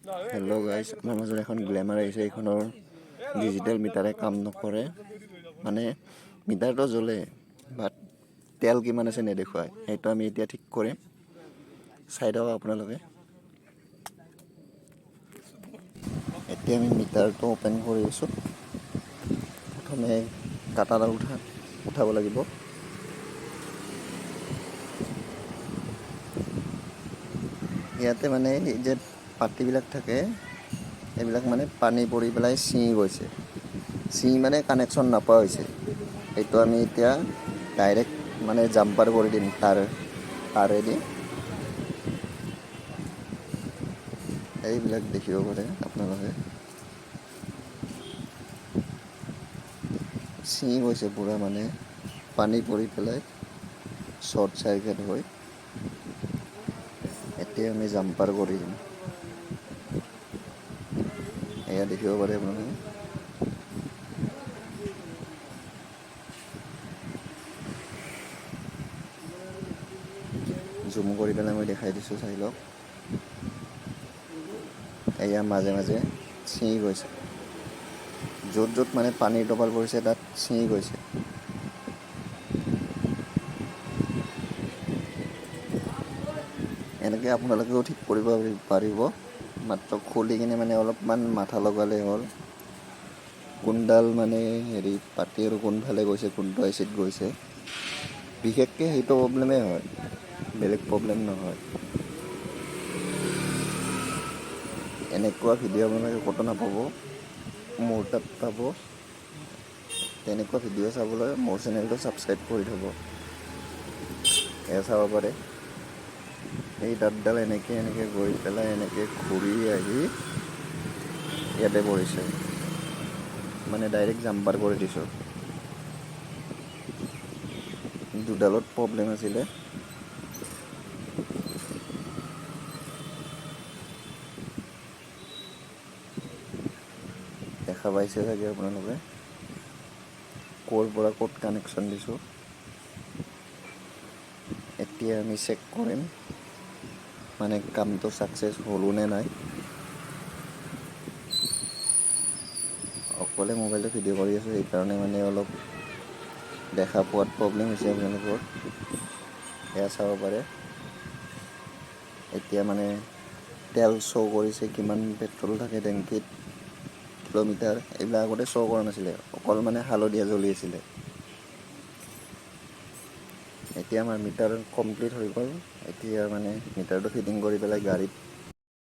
Hello' guys, আমাৰ মাজত এখন গ্লেমাৰ আহিছে। এইখনৰ ডিজিটেল মিটাৰে কাম নকৰে, মানে মিটাৰটো জ্বলে বাট তেল কিমান আছে নেদেখুৱায়। সেইটো আমি এতিয়া ঠিক কৰিম, চাই দিয়ক আপোনালোকে। এতিয়া আমি মিটাৰটো অ'পেন কৰি আছোঁ। প্ৰথমে কাটাডাল উঠাব লাগিব। ইয়াতে মানে এই যে পাতিবিলাক থাকে, এইবিলাক মানে পানী পৰি পেলাই ছিঙি গৈছে। ছিঙি মানে কানেকশ্যন নোপোৱা হৈছে। সেইটো আমি এতিয়া ডাইৰেক্ট মানে জাম্পাৰ কৰি দিম তাৰেদি। এইবিলাক দেখিব পাৰে আপোনালোকে, ছিঙি গৈছে পূৰা, মানে পানী পৰি পেলাই শ্বৰ্ট চাৰ্কিট হৈ। এতিয়া আমি জাম্পাৰ কৰি দিম। এয়া দেখিব পাৰে আপোনালোকে। জুম কৰি পেলাই মই দেখাই দিছোঁ, চাই লওক। এয়া মাজে মাজে ছিঙি গৈছে, য'ত য'ত মানে পানীৰ টপাল পৰিছে তাত ছিঙি গৈছে। এনেকৈ আপোনালোকেও ঠিক কৰিব পাৰিব। মাত্ৰ খুলি কিনে মানে অলপমান মাথা লগালেই হ'ল। কোনডাল মানে পাতি আৰু কোনফালে গৈছে, কোনটো আইচিত গৈছে। বিশেষকৈ সেইটো প্ৰব্লেমেই হয়, বেলেগ প্ৰব্লেম নহয়। এনেকুৱা ভিডিঅ' আপোনালোকে ক'তো নাপাব, মোৰ তাত পাব। তেনেকুৱা ভিডিঅ' চাবলৈ মোৰ চেনেলটো ছাবস্ক্ৰাইব কৰি থ'ব। এয়া চাব পাৰে, এই তাঁৰডাল এনেকৈ গৈ পেলাই এনেকৈ ঘূৰি আহি ইয়াতে পৰিছে। মানে ডাইৰেক্ট জাম্পাৰ কৰি দিছোঁ। দুডালত প্ৰব্লেম আছিলে। দেখা পাইছে চাগে আপোনালোকে, ক'ৰ পৰা ক'ত কানেকশ্যন দিছোঁ। এতিয়া আমি চেক কৰিম, মানে কামটো ছাকচেছ হ'লো নে নাই। অকলে মোবাইলটো ভিডিঅ' কৰি আছোঁ, সেইকাৰণে মানে অলপ দেখা পোৱাত প্ৰব্লেম হৈছে আপোনালোকৰ। এয়া চাব পাৰে, এতিয়া মানে তেল শ্ব' কৰিছে, কিমান পেট্ৰল থাকে টেংকিত, কিলোমিটাৰ। এইবিলাক আগতে শ্ব' কৰা নাছিলে, অকল মানে হালধীয়া জ্বলি আছিলে। এতিয়া আমাৰ মিটাৰ কমপ্লিট হৈ গ'ল। এতিয়া মানে মিটাৰটো ফিটিং কৰি পেলাই গাড়ীত